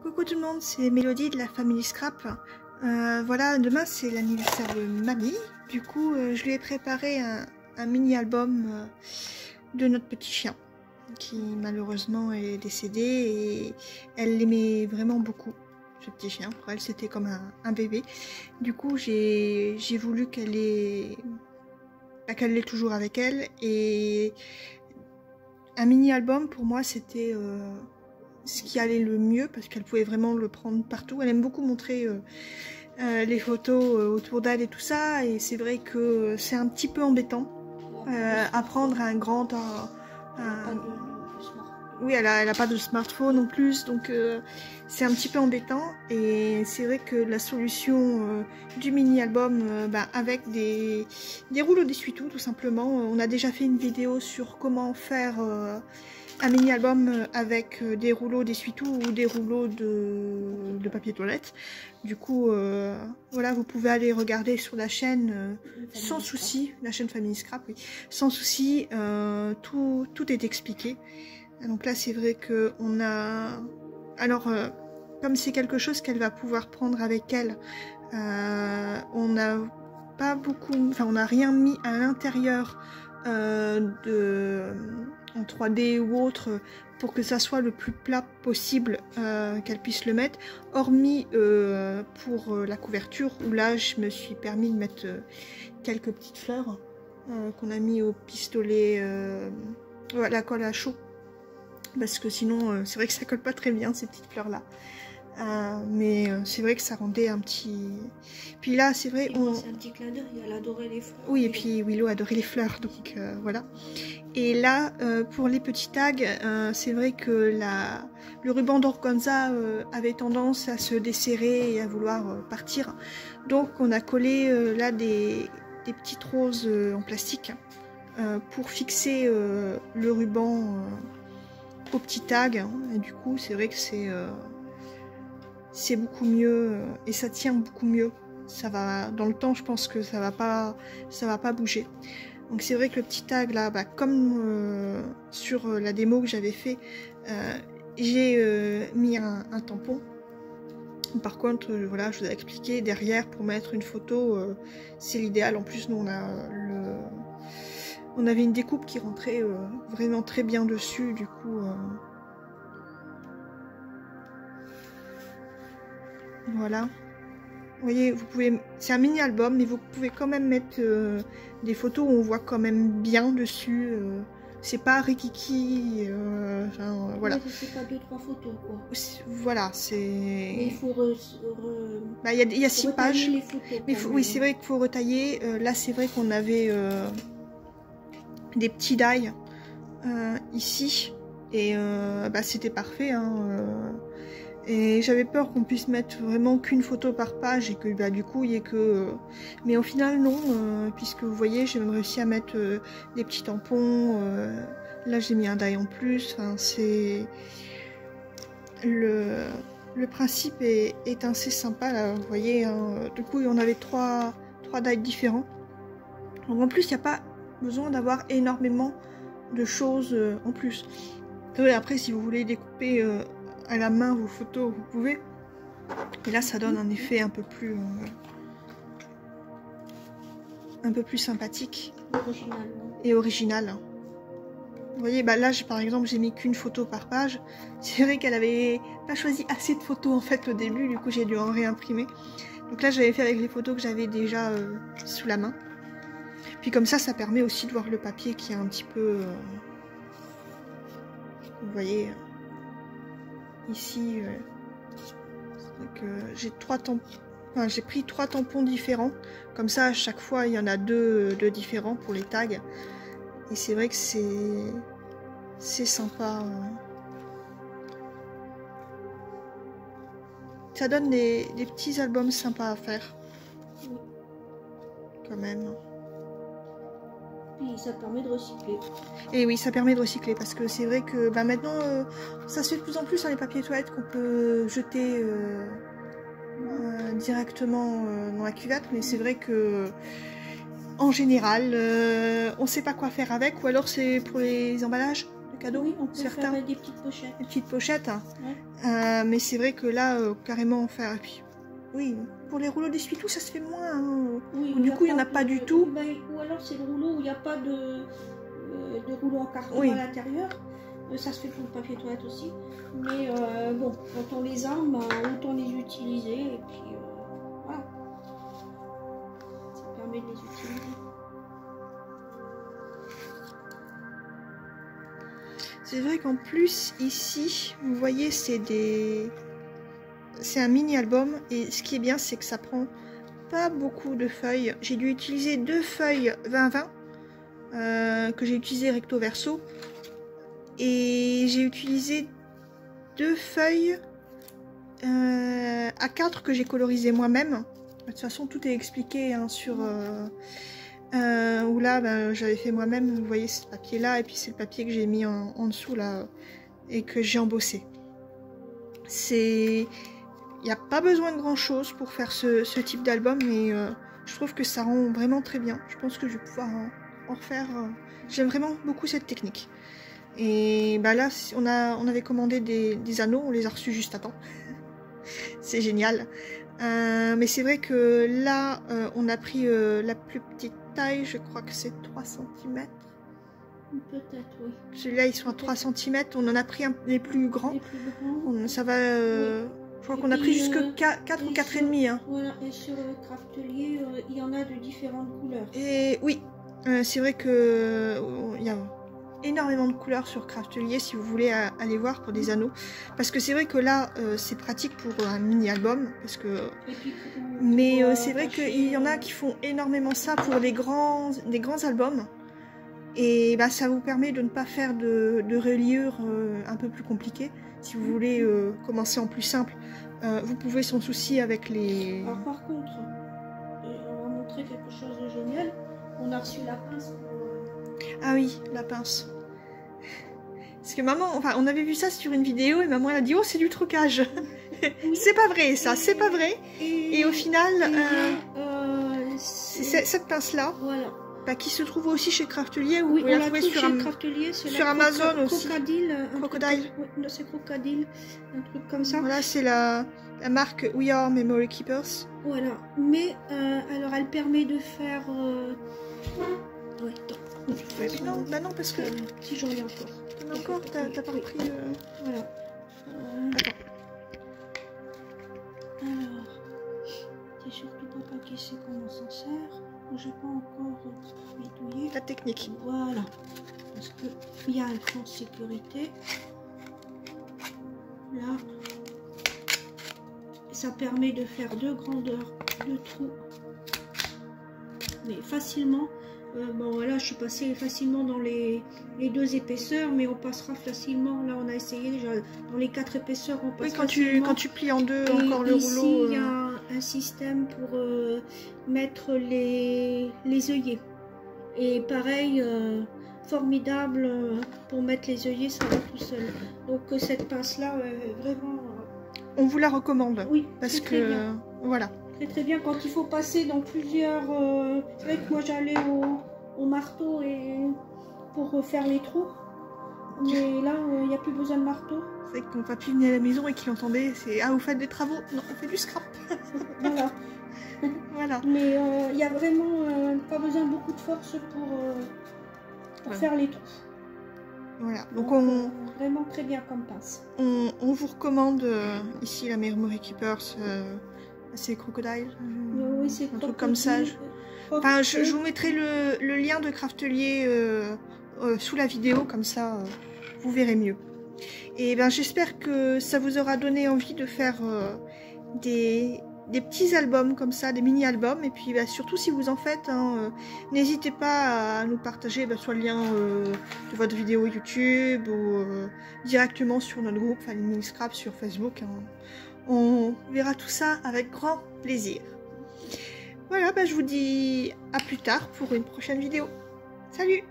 Coucou tout le monde, c'est Mélodie de la Family Scrap. Voilà, demain c'est l'anniversaire de mamie. Du coup, je lui ai préparé un mini-album de notre petit chien qui malheureusement est décédé et elle l'aimait vraiment beaucoup, ce petit chien. Pour elle, c'était comme un bébé. Du coup, j'ai voulu qu'elle l'ait toujours avec elle. Et un mini-album, pour moi, c'était ce qui allait le mieux parce qu'elle pouvait vraiment le prendre partout. Elle aime beaucoup montrer les photos autour d'elle et tout ça, et c'est vrai que c'est un petit peu embêtant à prendre un grand... Oui, elle a pas de smartphone en plus, donc c'est un petit peu embêtant. Et c'est vrai que la solution du mini-album avec des rouleaux d'essuie-tout, tout simplement. On a déjà fait une vidéo sur comment faire un mini-album avec des rouleaux d'essuie-tout ou des rouleaux de papier toilette. Du coup, voilà, vous pouvez aller regarder sur la chaîne sans souci, la chaîne Family Scrap, oui, sans souci, tout est expliqué. Donc là, c'est vrai que on a... Alors, comme c'est quelque chose qu'elle va pouvoir prendre avec elle, on n'a pas beaucoup... Enfin, on n'a rien mis à l'intérieur en 3D ou autre pour que ça soit le plus plat possible qu'elle puisse le mettre, hormis pour la couverture où là je me suis permis de mettre quelques petites fleurs qu'on a mis au pistolet, la colle à chaud, parce que sinon c'est vrai que ça colle pas très bien ces petites fleurs là. Mais c'est vrai que ça rendait un petit... Puis là, c'est vrai... C'est un petit clin d'œil, elle adorait les fleurs. Oui, et puis Willow adorait les fleurs, donc voilà. Et là, pour les petits tags, c'est vrai que le ruban d'organza avait tendance à se desserrer et à vouloir partir. Donc on a collé là des petites roses en plastique pour fixer le ruban au petit tag. Et du coup, c'est vrai que c'est beaucoup mieux et ça tient beaucoup mieux. Ça va dans le temps, je pense que ça va pas bouger. Donc c'est vrai que le petit tag là, comme sur la démo que j'avais fait, j'ai mis un tampon. Par contre, voilà, je vous ai expliqué, derrière pour mettre une photo, c'est l'idéal. En plus, nous on avait une découpe qui rentrait vraiment très bien dessus, du coup. Voilà. Vous voyez, vous pouvez, c'est un mini album, mais vous pouvez quand même mettre des photos où on voit quand même bien dessus. C'est pas rikiki, voilà. Ouais, c'est pas 2-3 photos quoi. Voilà, c'est. Il faut il y a 6 pages. Les photos, mais oui, c'est vrai qu'il faut retailler. Là, c'est vrai qu'on avait des petits die ici, et c'était parfait. Hein, et j'avais peur qu'on puisse mettre vraiment qu'une photo par page et que du coup il y ait que... Mais au final non, puisque vous voyez j'ai même réussi à mettre des petits tampons, là j'ai mis un die en plus, enfin, c'est... Le principe est assez sympa là, vous voyez, hein, du coup on avait trois dies différents. Donc en plus il n'y a pas besoin d'avoir énormément de choses en plus. Après si vous voulez découper à la main vos photos, vous pouvez. Et là, ça donne un effet un peu plus sympathique et original. Vous voyez, là, par exemple, j'ai mis qu'une photo par page. C'est vrai qu'elle avait pas choisi assez de photos en fait au début, du coup, j'ai dû en réimprimer. Donc là, j'avais fait avec les photos que j'avais déjà sous la main. Puis comme ça permet aussi de voir le papier qui est un petit peu... vous voyez... Ici, j'ai j'ai pris 3 tampons différents. Comme ça, à chaque fois, il y en a deux différents pour les tags. Et c'est vrai que c'est sympa. Ça donne des petits albums sympas à faire. Quand même. Et ça permet de recycler. Et oui, ça permet de recycler parce que c'est vrai que maintenant, ça se fait de plus en plus les papiers toilettes qu'on peut jeter directement dans la cuvette, mais c'est vrai que en général, on ne sait pas quoi faire avec, ou alors c'est pour les emballages de cadeau. Oui, on peut certains. faire des petites pochettes. Des petites pochettes. Hein. Ouais. Mais c'est vrai que là, carrément, faire. Et puis, oui, pour les rouleaux d'essuie-tout, ça se fait moins. Hein. Oui, Du coup, il n'y en a pas du tout. Ben, ou alors c'est le rouleau où il n'y a pas de rouleau en carton à l'intérieur. Ça se fait pour le papier toilette aussi. Mais bon, quand on les a, autant les utiliser. Et puis voilà. Ça permet de les utiliser. C'est vrai qu'en plus, ici, vous voyez, c'est un mini-album. Et ce qui est bien, c'est que ça prend pas beaucoup de feuilles. J'ai dû utiliser 2 feuilles 20-20 que j'ai utilisé recto verso. Et j'ai utilisé 2 feuilles A4 que j'ai colorisé moi-même. De toute façon, tout est expliqué hein, sur... où là, ben, j'avais fait moi-même, vous voyez ce papier-là, et puis c'est le papier que j'ai mis en dessous, là, et que j'ai embossé. Il n'y a pas besoin de grand-chose pour faire ce type d'album, mais je trouve que ça rend vraiment très bien. Je pense que je vais pouvoir en refaire. J'aime vraiment beaucoup cette technique. Et bah là, on avait commandé des anneaux, on les a reçus juste à temps. C'est génial. Mais c'est vrai que là, on a pris la plus petite taille, je crois que c'est 3 cm. Peut-être, oui. Celui-là, ils sont à 3 cm. On en a pris les plus grands. Les plus grands. Ça va... Je crois qu'on a pris jusque 4 ou 4,5. Hein. Voilà, et sur Craftelier, il y en a de différentes couleurs. Et oui, c'est vrai que il y a énormément de couleurs sur Craftelier si vous voulez aller voir pour des anneaux. Parce que c'est vrai que là, c'est pratique pour un mini-album. Mais c'est vrai qu'il y en a qui font énormément ça pour des grands albums. Et bah, ça vous permet de ne pas faire de reliure un peu plus compliquée. Si vous voulez commencer en plus simple, vous pouvez sans souci avec les... Alors par contre, on va montrer quelque chose de génial. On a reçu la pince pour... Ah oui, la pince. Parce que maman, enfin on avait vu ça sur une vidéo et maman elle a dit oh c'est du trucage. Oui. C'est pas vrai ça, c'est pas vrai. Et au final, c'est cette pince là. Voilà. Bah, qui se trouve aussi chez Craftelier, oui, on la trouve chez Craftelier, sur Amazon aussi. Crocodile. Oui, c'est Crocodile, un truc comme ça. Voilà, c'est la marque We Are Memory Keepers. Voilà, mais alors elle permet de faire... Ouais, non, bah non, parce que... Si j'en ai encore. T'en as encore, t'as pas repris... Voilà. Attends. Alors, c'est surtout pas qui sait comment s'en sert. J'ai pas encore bidouillé. La technique. Voilà. Parce que il y a un fond de sécurité. Là. Ça permet de faire 2 grandeurs de trous. Mais facilement. Bon voilà, je suis passée facilement dans les 2 épaisseurs, mais on passera facilement. Là, on a essayé déjà dans les 4 épaisseurs. On passe quand tu plies en 2 encore le ici, rouleau. Il y a un système pour mettre les œillets. Et pareil, formidable pour mettre les œillets, ça va tout seul. Donc cette pince là, vraiment. On vous la recommande. Oui, parce que voilà. Très bien quand il faut passer dans plusieurs... C'est vrai que moi j'allais au marteau pour faire les trous. Mais là, il n'y a plus besoin de marteau. C'est vrai qu'on va plus venir à la maison et qu'il entendait, c'est ah vous faites des travaux? Non, on fait du scrap. Voilà. Voilà. Mais il n'y a vraiment pas besoin de beaucoup de force pour faire les trous. Voilà. Donc vraiment très bien comme pince. On vous recommande ici la Memory Keepers. C'est Crocodile. Oui, c'est un truc comme ça. Enfin, je vous mettrai le lien de Craftelier sous la vidéo, comme ça vous verrez mieux. Et ben j'espère que ça vous aura donné envie de faire des petits albums comme ça, des mini-albums. Et puis surtout si vous en faites, hein, n'hésitez pas à nous partager soit le lien de votre vidéo YouTube ou directement sur notre groupe Family Scrap sur Facebook. Hein. On verra tout ça avec grand plaisir. Voilà, je vous dis à plus tard pour une prochaine vidéo. Salut!